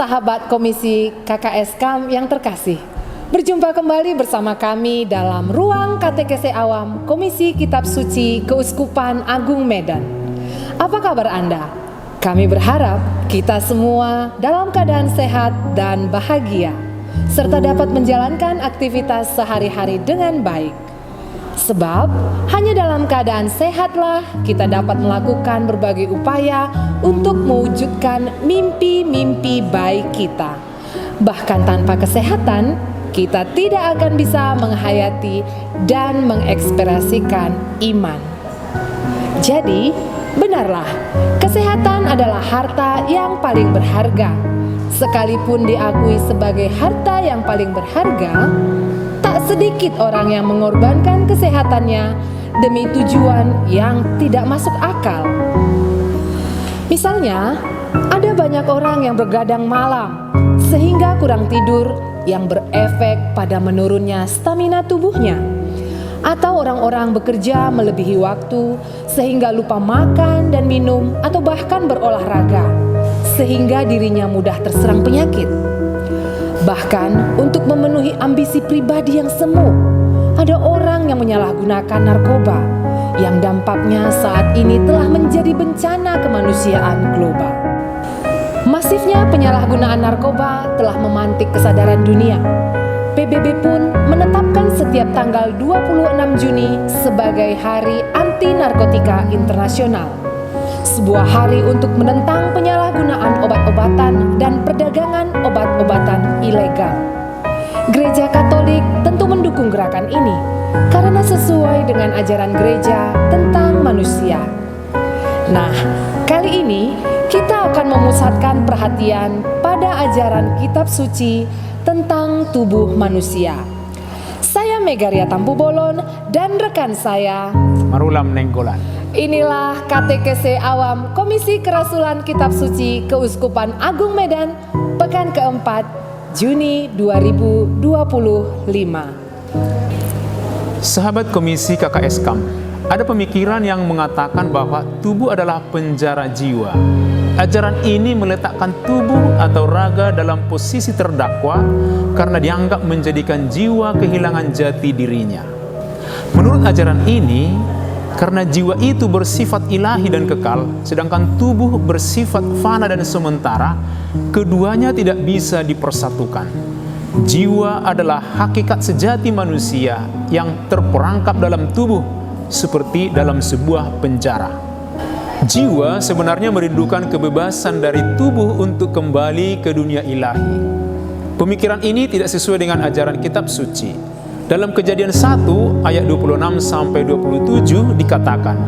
sahabat Komisi KKS-KAM yang terkasih, berjumpa kembali bersama kami dalam ruang KTKS Awam Komisi Kitab Suci Keuskupan Agung Medan. Apa kabar Anda? Kami berharap kita semua dalam keadaan sehat dan bahagia, serta dapat menjalankan aktivitas sehari-hari dengan baik. Sebab hanya dalam keadaan sehatlah kita dapat melakukan berbagai upaya untuk mewujudkan mimpi-mimpi baik kita. Bahkan tanpa kesehatan, kita tidak akan bisa menghayati dan mengekspresikan iman. Jadi, benarlah, kesehatan adalah harta yang paling berharga. Sekalipun diakui sebagai harta yang paling berharga, tak sedikit orang yang mengorbankan kesehatannya demi tujuan yang tidak masuk akal. Misalnya, ada banyak orang yang begadang malam sehingga kurang tidur yang berefek pada menurunnya stamina tubuhnya. Atau orang-orang bekerja melebihi waktu sehingga lupa makan dan minum atau bahkan berolahraga sehingga dirinya mudah terserang penyakit. Bahkan untuk memenuhi ambisi pribadi yang semu, ada orang yang menyalahgunakan narkoba yang dampaknya saat ini telah menjadi bencana kemanusiaan global. Masifnya penyalahgunaan narkoba telah memantik kesadaran dunia. PBB pun menetapkan setiap tanggal 26 Juni sebagai Hari Anti Narkotika Internasional, sebuah hari untuk menentang penyalahgunaan obat-obatan dan perdagangan obat-obatan ilegal. Gereja Katolik tentu mendukung gerakan ini karena sesuai dengan ajaran gereja tentang manusia. Nah, kali ini kita akan memusatkan perhatian pada ajaran Kitab Suci tentang tubuh manusia. Saya Megaria Tampubolon dan rekan saya Marulam Nenggolan. Inilah KTKS Awam Komisi Kerasulan Kitab Suci Keuskupan Agung Medan pekan keempat Juni 2025. Sahabat Komisi KKS-KAM, ada pemikiran yang mengatakan bahwa tubuh adalah penjara jiwa. Ajaran ini meletakkan tubuh atau raga dalam posisi terdakwa karena dianggap menjadikan jiwa kehilangan jati dirinya. Menurut ajaran ini, karena jiwa itu bersifat ilahi dan kekal, sedangkan tubuh bersifat fana dan sementara, keduanya tidak bisa dipersatukan. Jiwa adalah hakikat sejati manusia yang terperangkap dalam tubuh, seperti dalam sebuah penjara. Jiwa sebenarnya merindukan kebebasan dari tubuh untuk kembali ke dunia ilahi. Pemikiran ini tidak sesuai dengan ajaran Kitab Suci. Dalam Kejadian 1 ayat 26 sampai 27 dikatakan,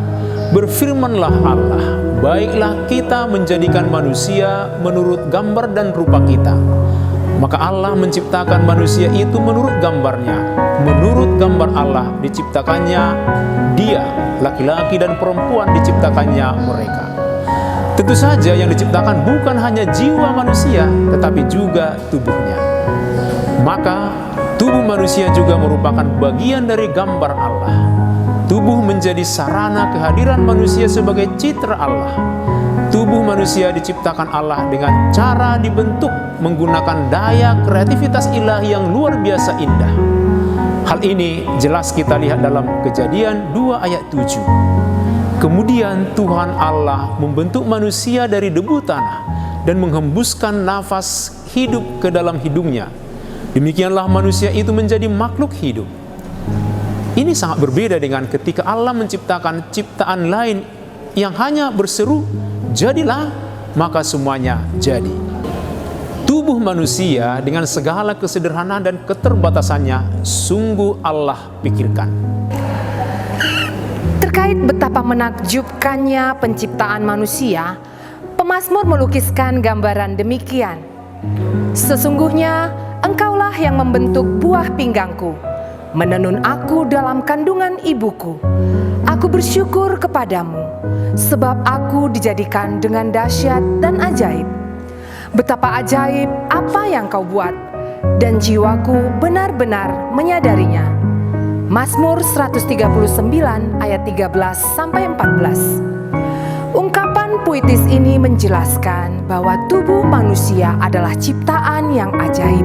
"Berfirmanlah Allah, baiklah kita menjadikan manusia menurut gambar dan rupa kita." Maka Allah menciptakan manusia itu menurut gambarnya. Menurut gambar Allah diciptakannya dia, laki-laki dan perempuan diciptakannya mereka. Tentu saja yang diciptakan bukan hanya jiwa manusia, tetapi juga tubuhnya. Maka tubuh manusia juga merupakan bagian dari gambar Allah. Tubuh menjadi sarana kehadiran manusia sebagai citra Allah. Tubuh manusia diciptakan Allah dengan cara dibentuk menggunakan daya kreativitas ilahi yang luar biasa indah. Hal ini jelas kita lihat dalam Kejadian 2 ayat 7. Kemudian Tuhan Allah membentuk manusia dari debu tanah dan menghembuskan nafas hidup ke dalam hidungnya. Demikianlah manusia itu menjadi makhluk hidup. Ini sangat berbeda dengan ketika Allah menciptakan ciptaan lain yang hanya berseru, "Jadilah," maka semuanya jadi. Tubuh manusia dengan segala kesederhanaan dan keterbatasannya sungguh Allah pikirkan. Terkait betapa menakjubkannya penciptaan manusia, pemazmur melukiskan gambaran demikian. "Sesungguhnya Engkaulah yang membentuk buah pinggangku, menenun aku dalam kandungan ibuku. Aku bersyukur kepadamu, sebab aku dijadikan dengan dahsyat dan ajaib. Betapa ajaib apa yang kau buat, dan jiwaku benar-benar menyadarinya." Mazmur 139 ayat 13-14. Ungkapan puitis ini menjelaskan bahwa tubuh manusia adalah ciptaan yang ajaib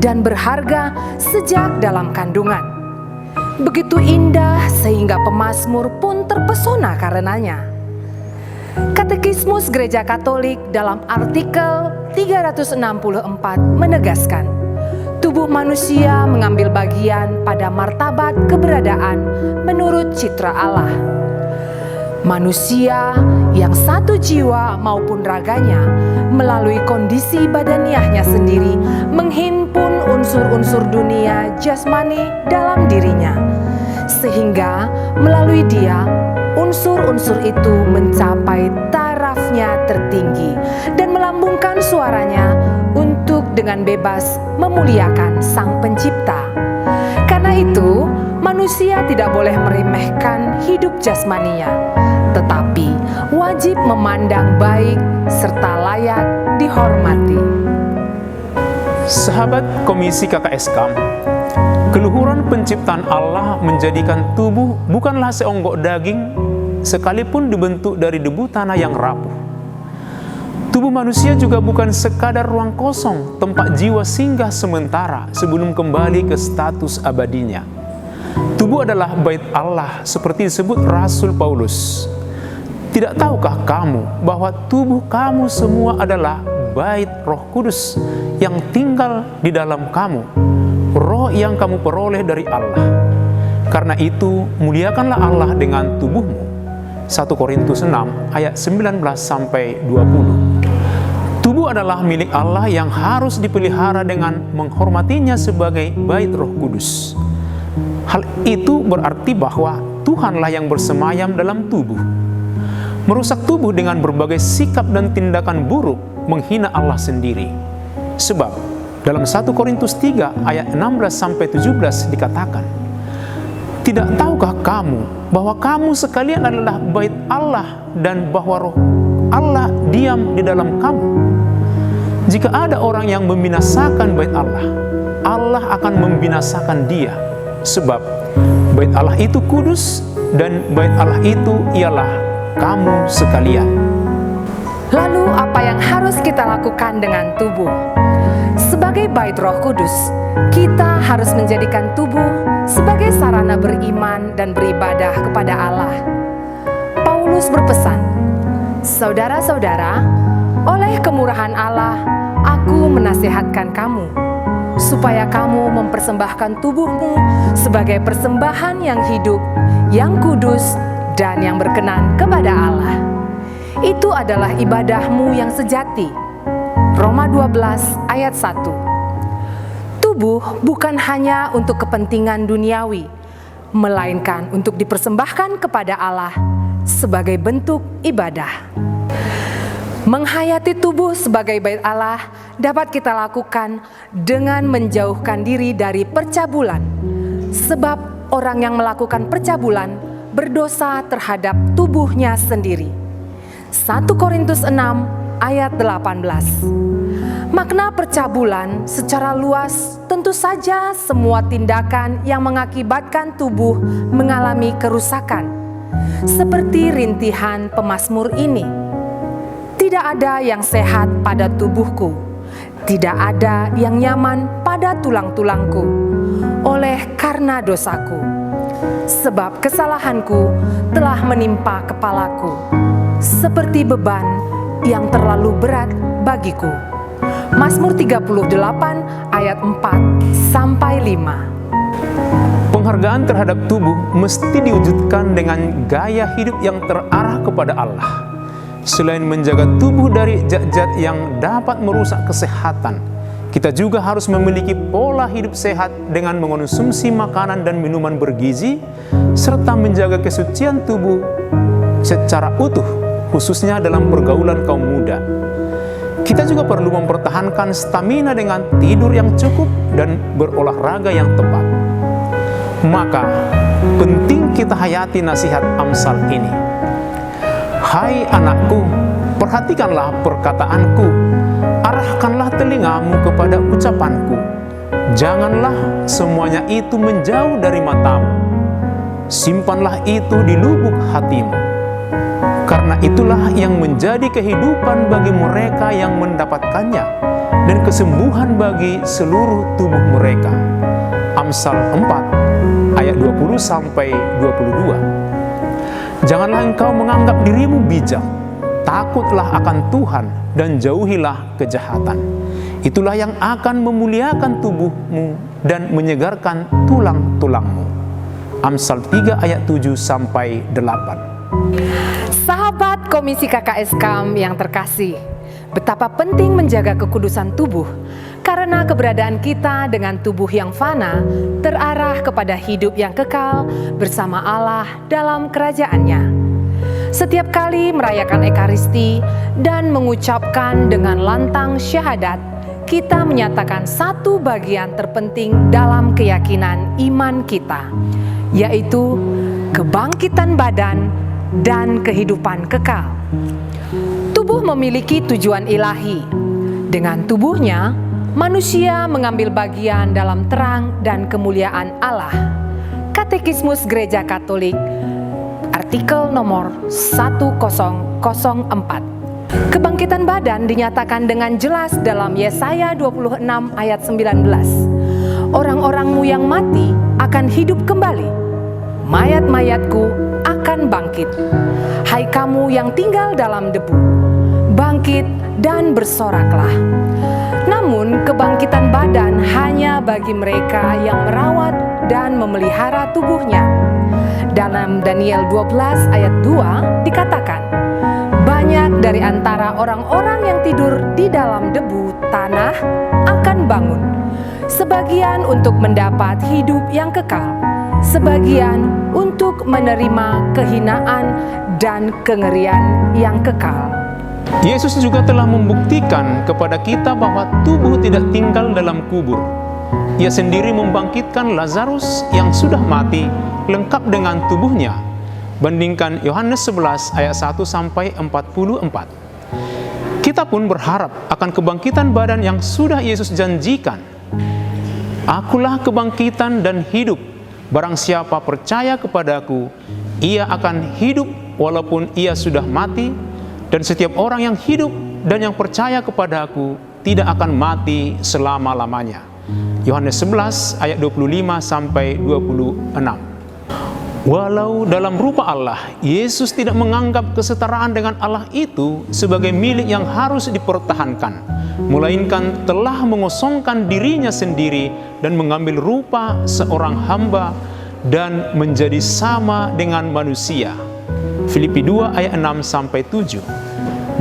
dan berharga sejak dalam kandungan. Begitu indah sehingga pemazmur pun terpesona karenanya. Katekismus Gereja Katolik dalam artikel 364 menegaskan, tubuh manusia mengambil bagian pada martabat keberadaan menurut citra Allah. Manusia yang satu jiwa maupun raganya melalui kondisi badaniahnya sendiri menghimpun unsur-unsur dunia jasmani dalam dirinya, sehingga melalui dia unsur-unsur itu mencapai tarafnya tertinggi dan melambungkan suaranya untuk dengan bebas memuliakan Sang Pencipta. Karena itu, manusia tidak boleh meremehkan hidup jasmaninya, tetapi wajib memandang baik serta layak dihormati. Sahabat Komisi KKSKAM, keluhuran penciptaan Allah menjadikan tubuh bukanlah seonggok daging, sekalipun dibentuk dari debu tanah yang rapuh. Tubuh manusia juga bukan sekadar ruang kosong, tempat jiwa singgah sementara sebelum kembali ke status abadinya. Tubuh adalah bait Allah seperti disebut Rasul Paulus. Tidak tahukah kamu bahwa tubuh kamu semua adalah bait Roh Kudus yang tinggal di dalam kamu, roh yang kamu peroleh dari Allah. Karena itu, muliakanlah Allah dengan tubuhmu. 1 Korintus 6 ayat 19-20. Tubuh adalah milik Allah yang harus dipelihara dengan menghormatinya sebagai bait Roh Kudus. Hal itu berarti bahwa Tuhanlah yang bersemayam dalam tubuh. Merusak tubuh dengan berbagai sikap dan tindakan buruk menghina Allah sendiri. Sebab dalam 1 Korintus 3 ayat 16-17 dikatakan, tidak tahukah kamu bahwa kamu sekalian adalah bait Allah dan bahwa Roh Allah diam di dalam kamu? Jika ada orang yang membinasakan bait Allah, Allah akan membinasakan dia. Sebab bait Allah itu kudus dan bait Allah itu ialah kamu sekalian. Lalu apa yang harus kita lakukan dengan tubuh? Sebagai bait Roh Kudus, kita harus menjadikan tubuh sebagai sarana beriman dan beribadah kepada Allah. Paulus berpesan, saudara-saudara, oleh kemurahan Allah, aku menasihatkan kamu, supaya kamu mempersembahkan tubuhmu sebagai persembahan yang hidup, yang kudus, dan yang berkenan kepada Allah. Itu adalah ibadahmu yang sejati. Roma 12 ayat 1. Tubuh bukan hanya untuk kepentingan duniawi, melainkan untuk dipersembahkan kepada Allah sebagai bentuk ibadah. Menghayati tubuh sebagai bait Allah dapat kita lakukan dengan menjauhkan diri dari percabulan. Sebab orang yang melakukan percabulan berdosa terhadap tubuhnya sendiri. 1 Korintus 6 ayat 18. Makna percabulan secara luas tentu saja semua tindakan yang mengakibatkan tubuh mengalami kerusakan. Seperti rintihan pemazmur ini. Tidak ada yang sehat pada tubuhku, tidak ada yang nyaman pada tulang-tulangku, oleh karena dosaku. Sebab kesalahanku telah menimpa kepalaku, seperti beban yang terlalu berat bagiku. Mazmur 38 ayat 4-5. Penghargaan terhadap tubuh mesti diwujudkan dengan gaya hidup yang terarah kepada Allah. Selain menjaga tubuh dari zat-zat yang dapat merusak kesehatan, kita juga harus memiliki pola hidup sehat dengan mengonsumsi makanan dan minuman bergizi, serta menjaga kesucian tubuh secara utuh, khususnya dalam pergaulan kaum muda. Kita juga perlu mempertahankan stamina dengan tidur yang cukup dan berolahraga yang tepat. Maka, penting kita hayati nasihat Amsal ini. Hai anakku, perhatikanlah perkataanku, arahkanlah telingamu kepada ucapanku. Janganlah semuanya itu menjauh dari matamu. Simpanlah itu di lubuk hatimu. Karena itulah yang menjadi kehidupan bagi mereka yang mendapatkannya dan kesembuhan bagi seluruh tubuh mereka. Amsal 4 ayat 20 sampai 22. Janganlah engkau menganggap dirimu bijak, takutlah akan Tuhan dan jauhilah kejahatan. Itulah yang akan memuliakan tubuhmu dan menyegarkan tulang-tulangmu. Amsal 3 ayat 7 sampai 8. Sahabat Komisi KKSKAM yang terkasih, betapa penting menjaga kekudusan tubuh karena keberadaan kita dengan tubuh yang fana terarah kepada hidup yang kekal bersama Allah dalam kerajaannya. Setiap kali merayakan Ekaristi dan mengucapkan dengan lantang syahadat, kita menyatakan satu bagian terpenting dalam keyakinan iman kita, yaitu kebangkitan badan dan kehidupan kekal. Tubuh memiliki tujuan ilahi. Dengan tubuhnya, manusia mengambil bagian dalam terang dan kemuliaan Allah. Katekismus Gereja Katolik, artikel nomor 1004. Kebangkitan badan dinyatakan dengan jelas dalam Yesaya 26 ayat 19. Orang-orangmu yang mati akan hidup kembali. Mayat-mayatku akan bangkit. Hai kamu yang tinggal dalam debu, bangkit dan bersoraklah. Namun kebangkitan badan hanya bagi mereka yang merawat dan memelihara tubuhnya. Dalam Daniel 12 ayat 2 dikatakan, banyak dari antara orang-orang yang tidur di dalam debu tanah akan bangun, sebagian untuk mendapat hidup yang kekal, sebagian untuk menerima kehinaan dan kengerian yang kekal. Yesus juga telah membuktikan kepada kita bahwa tubuh tidak tinggal dalam kubur. Ia sendiri membangkitkan Lazarus yang sudah mati lengkap dengan tubuhnya. Bandingkan Yohanes 11 ayat 1 sampai 44. Kita pun berharap akan kebangkitan badan yang sudah Yesus janjikan. Akulah kebangkitan dan hidup. Barang siapa percaya kepadaku, ia akan hidup walaupun ia sudah mati, dan setiap orang yang hidup dan yang percaya kepadaku tidak akan mati selama-lamanya. Yohanes 11 ayat 25 sampai 26. Walau dalam rupa Allah, Yesus tidak menganggap kesetaraan dengan Allah itu sebagai milik yang harus dipertahankan, melainkan telah mengosongkan dirinya sendiri dan mengambil rupa seorang hamba dan menjadi sama dengan manusia. Filipi 2 ayat 6 sampai 7.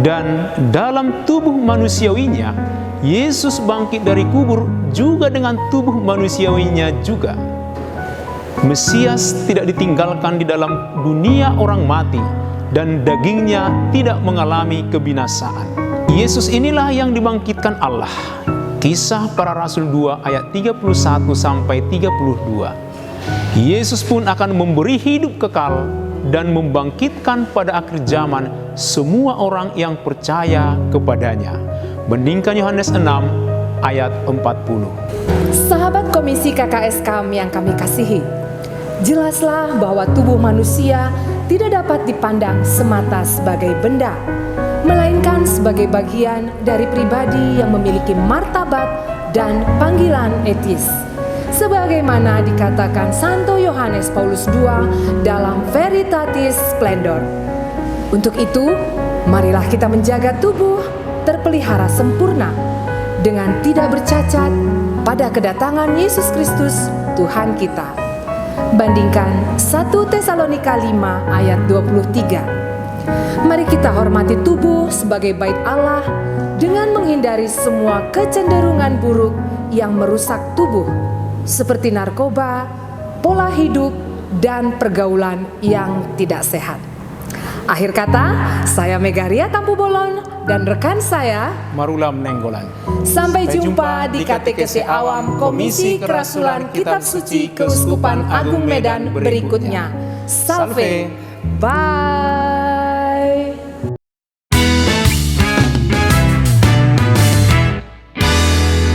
Dan dalam tubuh manusiawinya, Yesus bangkit dari kubur juga dengan tubuh manusiawinya juga. Mesias tidak ditinggalkan di dalam dunia orang mati, dan dagingnya tidak mengalami kebinasaan. Yesus inilah yang dibangkitkan Allah. Kisah Para Rasul 2 ayat 31 sampai 32. Yesus pun akan memberi hidup kekal dan membangkitkan pada akhir zaman semua orang yang percaya kepadanya. Bandingkan Yohanes 6 ayat 40. Sahabat Komisi KKSKAM yang kami kasihi, jelaslah bahwa tubuh manusia tidak dapat dipandang semata sebagai benda, melainkan sebagai bagian dari pribadi yang memiliki martabat dan panggilan etis. Sebagaimana dikatakan Santo Yohanes Paulus II dalam Veritatis Splendor. Untuk itu, marilah kita menjaga tubuh terpelihara sempurna dengan tidak bercacat pada kedatangan Yesus Kristus Tuhan kita. Bandingkan 1 Tesalonika 5 ayat 23. Mari kita hormati tubuh sebagai bait Allah dengan menghindari semua kecenderungan buruk yang merusak tubuh, seperti narkoba, pola hidup, dan pergaulan yang tidak sehat. Akhir kata, saya Megaria Tampu Bolon dan rekan saya Marula Menenggolan. Sampai jumpa di KTKC Awam Komisi Kerasulan Kitab Suci Keuskupan Agung Medan berikutnya. Salve. Bye.